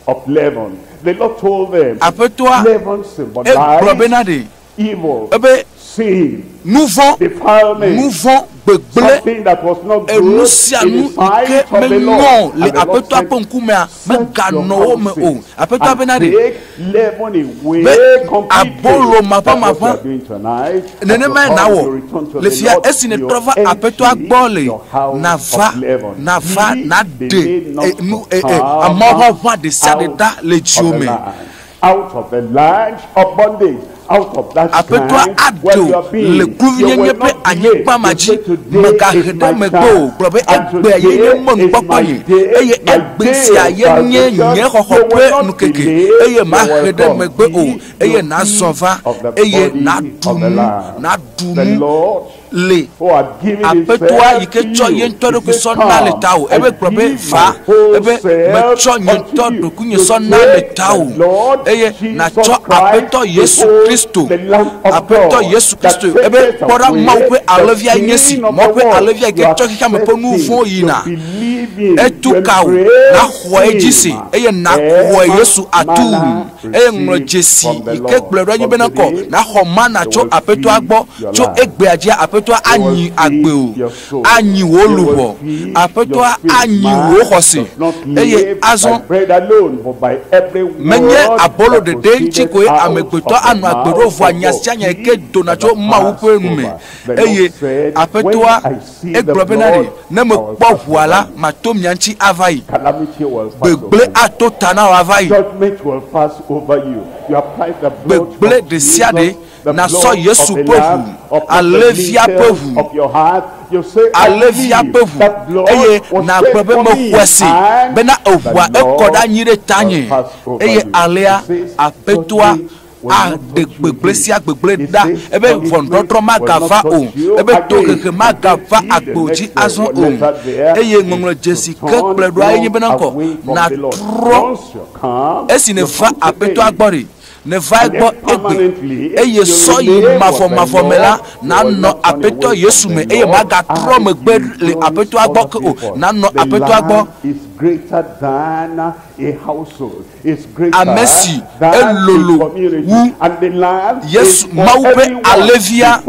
S1: of Laban. The Lord told them, Laban symbolized evil, sin, defilement, something that was not good in the sight of the Lord. And the Lord said, set your houses and take Laban away completely. That's what we are doing tonight. And so you return to the Lord, you empty your house of Laban. He did not come out of the land of bondage. Out of that time, where you have been, you will not be able to say today is my time, and today is my day, my day of salvation. You will not delay the welcome. He is the king of the body of the land. The Lord who had given himself to you, is come and give my whole self unto you. Today, the Lord Jesus Christ, the Lamb of God, that taketh away the sin of the world, you are set free to believe in the great anyi agbeo anyi wolubo apeto anyi wo hosi eye azon menye abolo de denchi ko amegbeto anu agbero vo anyasia nya ke donacho Mawu pe nume eye apeto eglobenari na me kpo vuala matom nyanchi avai begle atotana avai begle de siade na so Yesu pevu alevia pevu eye na bebe me kwesi bena ovua ekoda nyire tanye eye alea apetoa a de gbeglesia gbegbleda ebe vondrodro magava o ebe tokeke magava agboji azon o eye ngonglo Jessica kpledo ayi bena ko na tro esi ne fa apeto agbori ne vai gbo egbe eye so yi mafo mela na no apeto Yesu me eye maga tro me gbe le apeto agbo ko na no apeto agbo is greater than a household. It's greater than the community and the land.
S3: Yesu maupe alevia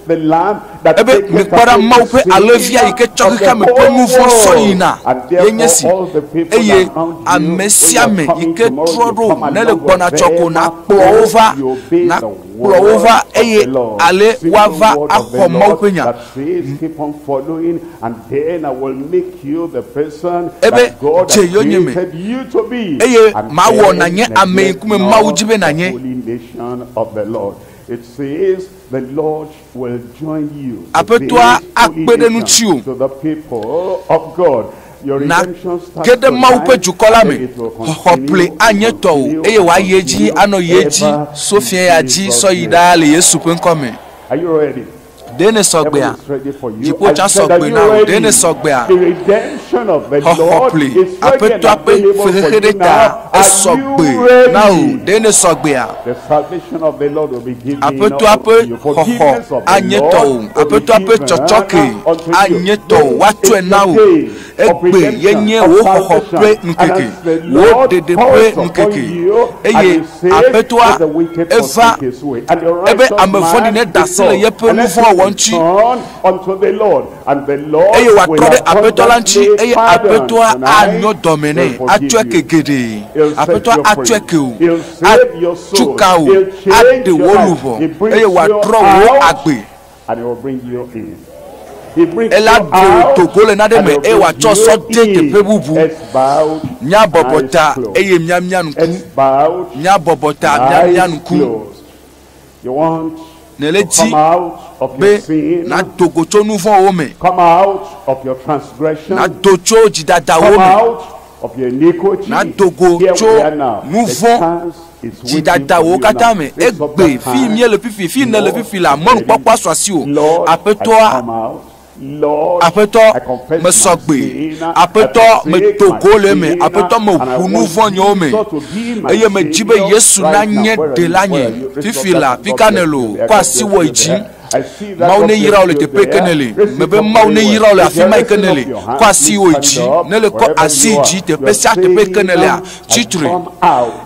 S1: the land that
S3: ebe me kwara maupe alevia ike chokika me ponu fo soyina yenyesi eye amesia me ike trodo nele gbona choko na plova eye ale wava akọ maupe nya
S1: keep on following and then I will make you the person
S3: ebe
S1: God has created you to be.
S3: Eye mawo na nye ame kume Mawu jibe na nye.
S1: Holy nation of the Lord. It says the Lord will join you.
S3: Apetwa akpede nu chiu.
S1: To the people of God. Your redemption starts
S3: gede maupe jukola me hople anyeto eye wa yeji ano yeji sofia yaji so yidale Yesu penkome.
S1: Are you ready?
S3: Dene sogbea jipo cha sogbe na dene sogbea hople apeto ape Fexexeɖeta esogbe na o dene sogbea apeto ape hoho anyeto apeto ape chochoke anyeto watwe na o egbe yenye wo hoho pre nkeke wo dede pre nkeke eye apeto eva ebe amefoni ne dasile yepe nuvo wanchi eye watrode apetolanchi eye apetoa anyo domene atweke gede apetoa atweke o achukao ade woluvo eye watro wo agbe ela do Togo le na de me e wa cho so de te bubu nya bobota eye miamianuku nya bobota miamianuku neleti be na Togo cho nouveau homme
S1: come out of your transgression
S3: na docho jidada homme
S1: of your iniquity
S3: na Togo cho nouveau jidada wo katame egbe fi mie le pifi fi ne le pifi la mon papa swasi o apetoa
S1: Apeto me sɔgbe, apeto me Togo le me, apeto me hunu vɔnyo me, eye me dzi be Yesu na nye de la nye, fifi la, fika ne lo, ko asi wo idzi. Mawu ne yira le teƒe kenele, me be mawu ne yira le afi ma kenele, ko asi wo idzi, ne le ko asi idzi teƒe sia teƒe kenelea, titre.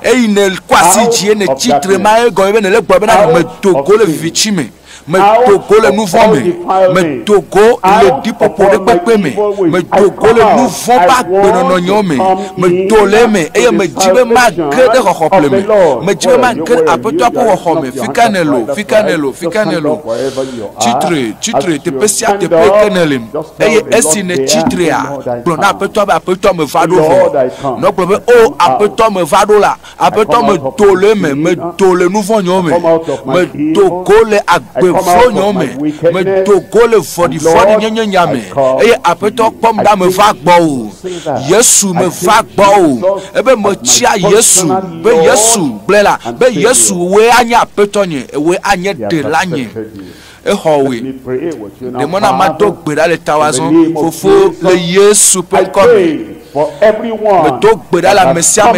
S1: Eyi ne ko asi idzi ne titre ma e gɔme be ne le gbɔ be na me Togo le vivitsi me. Me Togo le nouveau me Togo le dipopo de pepe me Togo le nouveau ba gbenononyo me tole me eye me jibe ma gede xoxople me jibe ma gede apeto apo xɔ me fikanelo titre te pesia te pekenele eye esi ne titre a gblɔ na apeto me va do vo no gblɔ be o apeto me va do la apeto me tole nouveau nyo me Togo le agbe flo nyome me Togo le fodi nyame eye apeto kpɔm da me va gbɔ o Yesu me va gbɔ o ebe me tsia Yesu be Yesu gblẽ la be Yesu we anye apeto nye we anye de la nye exɔwe demona ma do gbe ɖa le tawazɔn fofo le Yesu ƒe ŋkɔme me do gbe ɖa le ame sia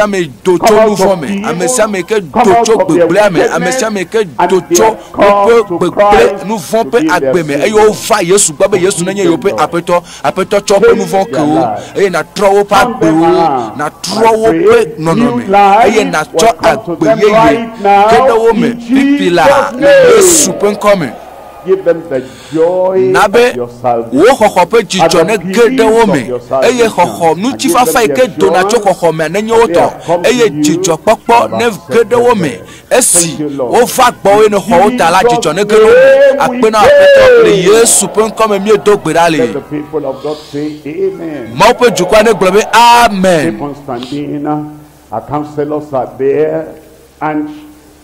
S1: me do tso nu vɔ me ame sia me ke do tso gbegblẽa me ame sia me ke do tso woƒe gbegblẽ nu vɔ ƒe agbe me eye wova Yesu gbɔ be Yesu nenye yewo ƒe apeto tsɔ ƒe nu vɔ ke wo eye natrɔ woƒe agbewo natrɔ woƒe nɔnɔme eye natsɔ agbe yeye ke ɖe wo me pipi la le Yesu ƒe ŋkɔme.
S4: Give them the joy
S1: nabe wo xɔxɔ ƒe dzidzɔ ne ge ɖe wo me eye xɔxɔ ŋutifafa yi ke dona tso xɔxɔ me ne nye wo tɔ eye dzidzɔkpɔkpɔ ne ge ɖe wo me esi wova gbɔwo ne xɔ wo ta la dzidzɔ ne ge ɖe wo me akpena aƒetɔ le Yesu ƒe ŋkɔme miedo gbe ɖa le Mawu ƒe dukɔa ne gblɔ be amen.
S4: Our counselors are there and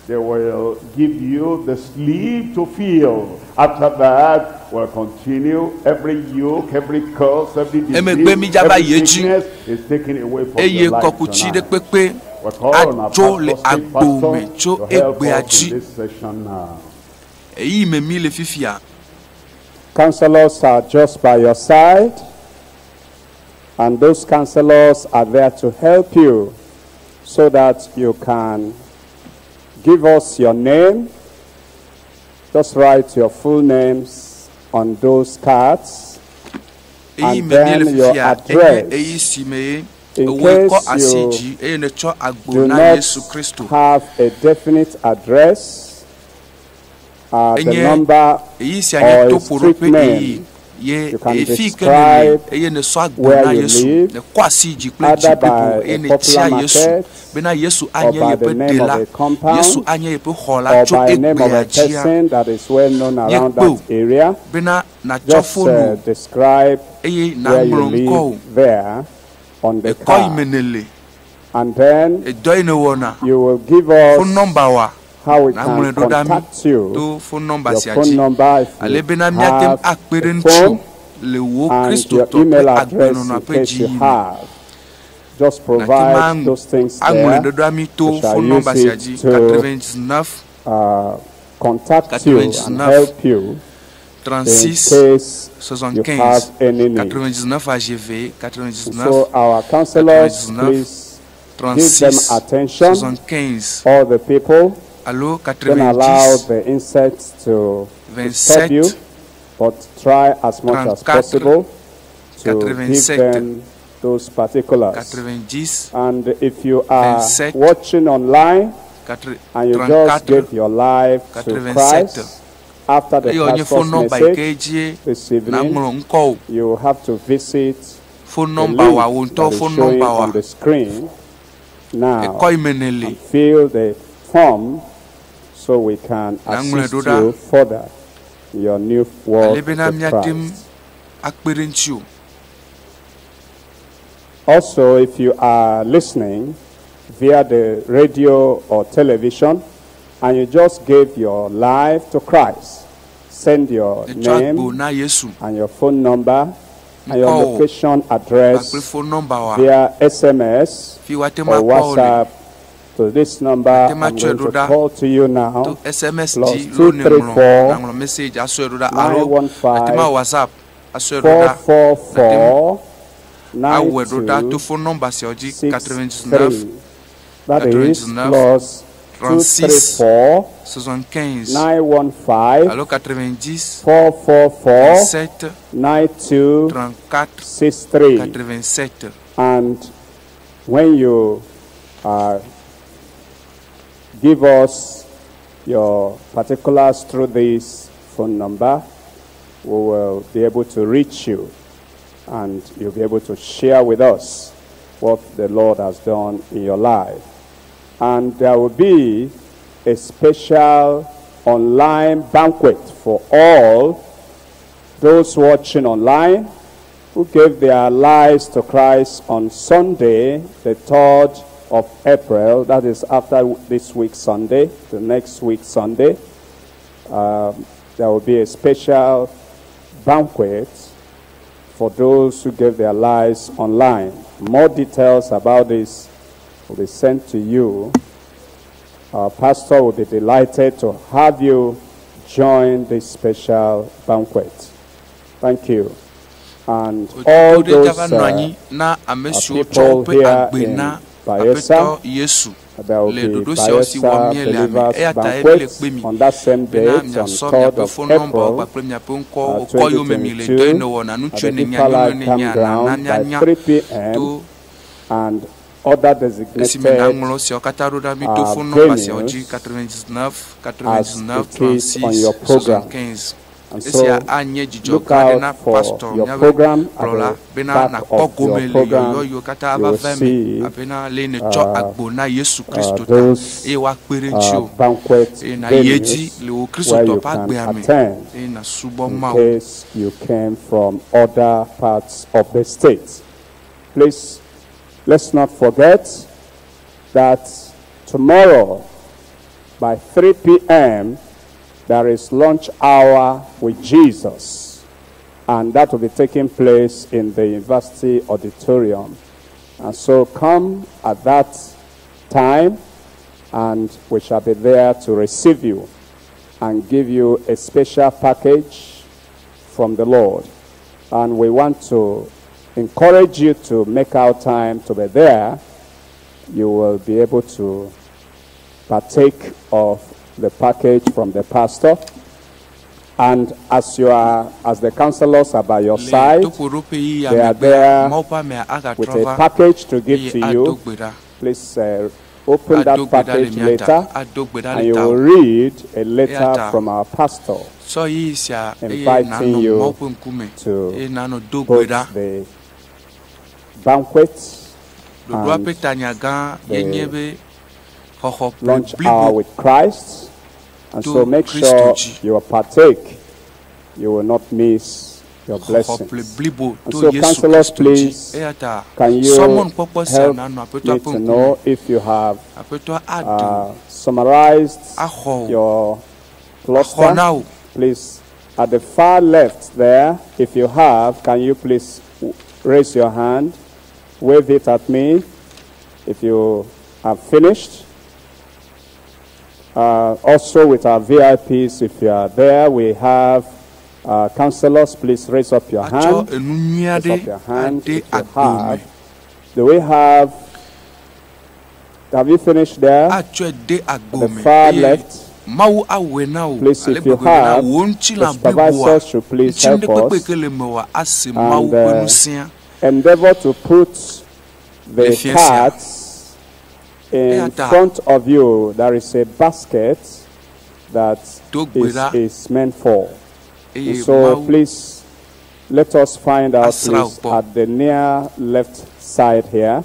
S4: they will give you the sleep to feel. After that, we'll continue. Every yoke, every curse, every disease, every sickness is taken away from your life tonight. We're calling on our pastor to help us in this session now.
S5: Counselors are just by your side, and those counselors are there to help you so that you can give us your name. Just write your full names on those cards, and then your address. In case you do not have a definite address, the number or a street name, you can describe where you live, either by a popular market, or by the name of a compound, or by the name of a person that is well known around that area. Just describe where you live there on the card. And then you will give us how we can contact you, your phone number if you have a phone, and your email address in case you have. Just provide those things there. We shall use it to contact you and help you in case you have any need. So our counselors, please give them attention, all the people. Don't allow the insects to disturb you, but try as much as possible to give them those particulars. And if you are watching online and you just gave your life to Christ, after the pastor's message this evening, you have to visit the link that is showing on the screen now and fill the form so we can assist you further in your new walk with Christ. Also, if you are listening via the radio or television and you just gave your life to Christ, send your name and your phone number and your location address via SMS or WhatsApp to this number. I'm going to call to you now.
S3: To SMS
S5: Plus
S3: di lo ne
S5: 234
S3: nglo message aso eroda alo
S5: 915
S3: atima WhatsApp aso eroda
S5: 444
S3: aweroda to phone number si oji 99
S5: that is
S3: 99
S5: plus 234
S3: 75
S5: 915
S3: alo 90
S5: 444
S3: 7
S5: 92
S3: 34
S5: 63.
S3: 87.
S5: And when you give us your particulars through this phone number, we will be able to reach you, and you'll be able to share with us what the Lord has done in your life. And there will be a special online banquet for all those watching online who gave their lives to Christ on Sunday, the 3rd of April. That is after this week Sunday, the next week Sunday. There will be a special banquet for those who gave their lives online. More details about this will be sent to you. Our pastor will be delighted to have you join this special banquet. Thank you. And all those people here in Bayelsa, there will be Bayelsa Believers Banquet on that same date, on 3rd of April 2022, at the Deeper Life Campground by 3 p.m. and other designated venues as it is on your program. And so, look out for your program. At the back of your program, you will see those banquet venues where you can attend in case you came from other parts of the state. Please, let's not forget that tomorrow by 3 p.m. there is lunch hour with Jesus, and that will be taking place in the university auditorium. And so come at that time, and we shall be there to receive you and give you a special package from the Lord. And we want to encourage you to make out time to be there. You will be able to partake of the package from the pastor, and as the counselors are by your side, they are there with a package to give to you. Please open that package later, and you will read a letter from our pastor inviting you to host the banquet and the lunch hour with Christ. And so make sure you partake. You will not miss your blessing. And so counselors, please, can you help me to know if you have summarized your cluster? Please, at the far left there, if you have, can you please raise your hand, wave it at me if you have finished. Also with our VIPs, if you are there, we have counselors. Please raise up your hand. Raise up your hand if you have. Do we have you finished there? The far left. Please, if you have, the supervisors should please help us and endeavor to put the cards in front of you. There is a basket that is meant for. And so please, let us find out, please, at the near left side here.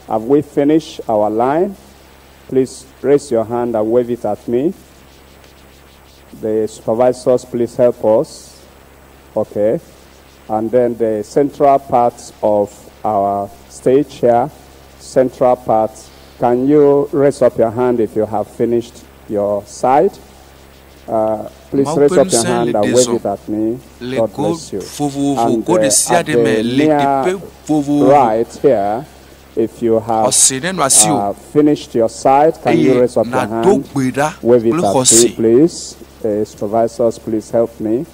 S5: Have we finished our line? Please raise your hand and wave it at me. The supervisors, please help us. Okay. And then the central parts of our stage here, central part, can you raise up your hand if you have finished your side? Please raise up your hand and wave it at me. God bless you. And at the near right here, If you have finished your side, can you raise up your hand? Wave it at me, please. Supervisors, please help me.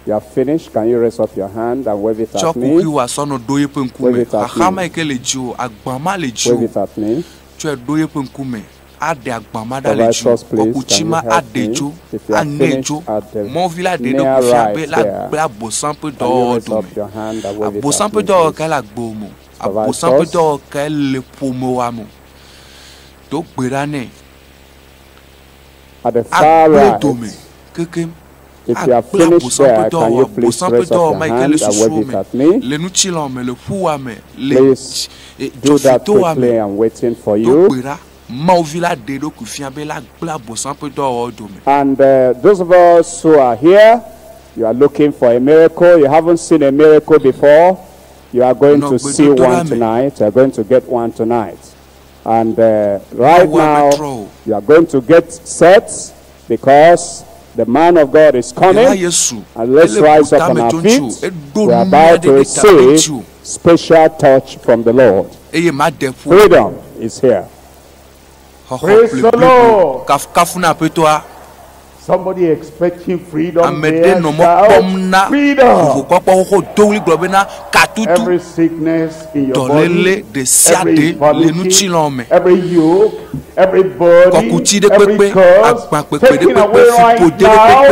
S5: You have finished. Can you raise up your hand and wave it at me? Wave it at me. Wave it at me. Supervisors, please, can you help me? If you have finished at the near right there, can you raise up your hand and wave it at me, please? At the far right, if you have finished there, can you please raise up your hand and wave it at me? Please do that quickly. I'm waiting for you. And those of us who are here, you are looking for a miracle. You haven't seen a miracle before. You are going to see one tonight. You are going to get one tonight. And right now, you are going to get set because the man of God is coming. And let's rise up on our feet. We are about to receive special touch from the Lord. Freedom is here.
S4: Praise the Lord. Somebody expecting freedom there, shout freedom. Every sickness in your body, every infirmity, every yoke, every body, every curse, taken away right now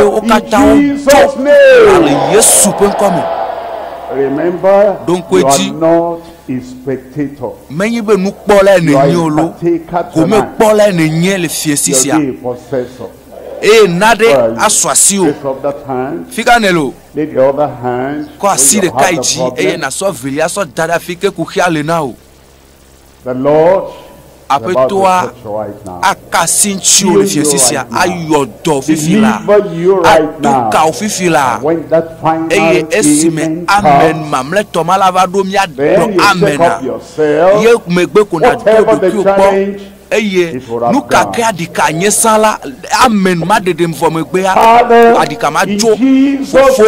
S4: in Jesus' name. Remember, you are not a spectator. You are a partaker tonight. You're a possessor.
S1: Nade aswasio fika nelo
S4: the other hand
S1: ko asire kaiji na so velia so dada fike ku khiale na o
S4: the Lord
S1: apetoa akasinchi o fiesisia ayodo fifila aduka o fifila esime amen mamleto malavado mi ado amena ye megbe ko na do ko eye nuka ke adika nyesala amen madede mfomegbe adika majo fofo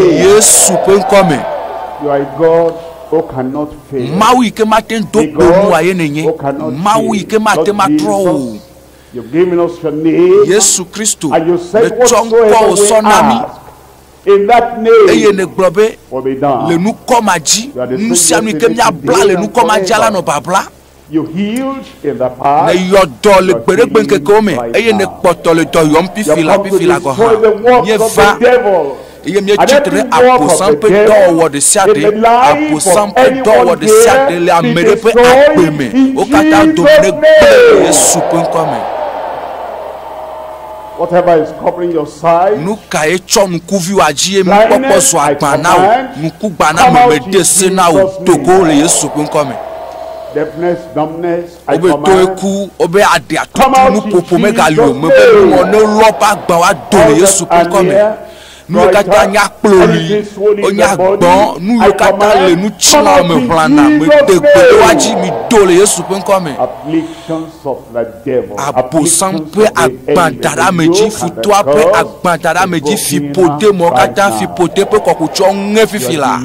S1: Yesu penkome.
S4: You are God who cannot fail.
S1: Mawu ike maten dokpo mu aye nenye mawu ike maten matro.
S4: You've given us your name.
S1: Yesu Kristo
S4: and you said
S1: whatsoever we ask
S4: in that name
S1: eye ne globe
S4: will be done.
S1: Le nu komaji nu sianu ike mia bla le nu komaji ala no babla.
S4: You healed in the past.
S1: Ne yodo le gberegbe nkekome eye ne kpoto le do yom pifila go ha ye va eye mi chitre aposampe do wo de siade aposampe do wo de siade le amerepe apeme o kata do ne gbe Yesu penkome.
S4: Whatever is covering your side,
S1: nuka echon kuvi wajie mi popo so agbana o nuku gbana me dese na o Togo le Yesu penkome.
S4: Deafness, dumbness, I
S1: command. Obe ade atutu nu popo mega lo me be mo ne roba gba wa do Yesu penkome. Nu kata nya ploli onya gbon nu kata le nu chila me plana me de gbe waji mi do le Yesu penkome.
S4: Afflictions of the devil.
S1: Aposampe agbandara meji futu ape agbandara meji fipote mo kata fipote pe kokucho ngefifila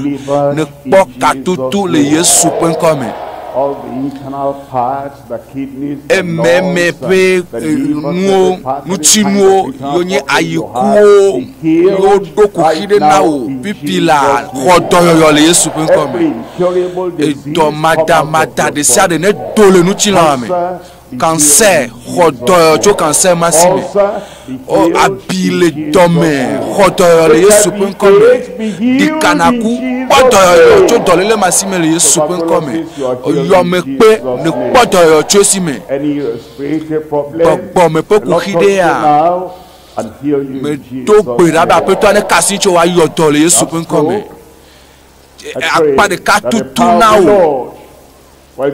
S1: ne poka tutu le Yesu penkome.
S4: All the internal parts, the kidneys, the lungs,
S1: yonye ayikuo yodoku hide nawo pipila khodoyo le Yesu penkome edo mata de siade ne dole nu chilame cancer khodoyo cho cancer masime o abile dome khodoyo le Yesu penkome dikanaku khodoyo cho dole le masime le Yesu penkome yome pe ne khodoyo cho sime me poku hidea me to gbera ba pe to ne kasi cho wa yodo le Yesu penkome apa de ka tutu na o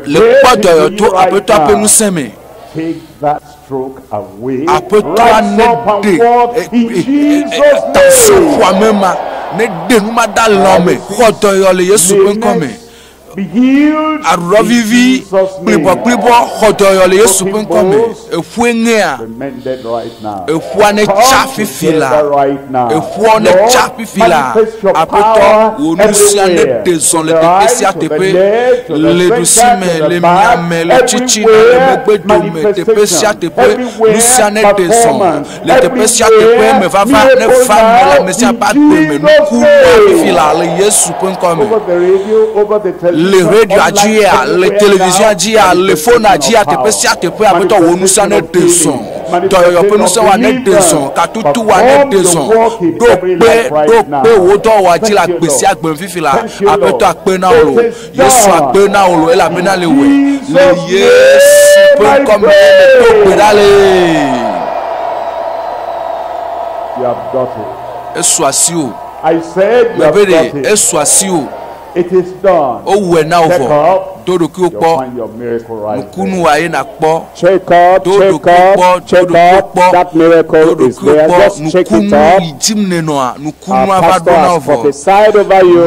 S1: le khodoyo to apeto apenu seme.
S4: Take that stroke away.
S1: Apeto ne de taso kwa mema ne de numa da lome khodoyo le Yesu penkome
S4: Be healed.
S1: Arovivi, Blibo, Hodoyo, le Yesu Penkome, Efuenea,
S4: Mended right now.
S1: Efuane Chafifila, Efuane Chafifila, Apoto, Unusiane Deson, le Tepesia Tepe, le Dusime, le Miame, le Chichina, le Mogbedume, Tepesia Tepe, Luciane Deson, le Tepesia Tepe, me va ne femme, la Messia Batme, nous courons, Fila, le Yesu Penkome. Le radio a dit, les télévisions a dit, le phone a dit, Tepesia Tepe, Apoto, Unusiane Deson. Toyo penu se wa ne deson ka tutu wa ne deson do pe wo to wa ji la gbesi agbe fifi la apeto ape na olo Yesu ape na olo e la be na le we le Yesu pe comme to pe dale.
S4: You have got it.
S1: Esu asi o.
S4: I said you have got it.
S1: Esu asi o.
S4: It is done.
S1: O we na ovo. Dodo ki o po nukunu wa ye na po dodo ki o po
S5: that miracle is there. Just check it out.
S1: Our pastor has prophesied over you.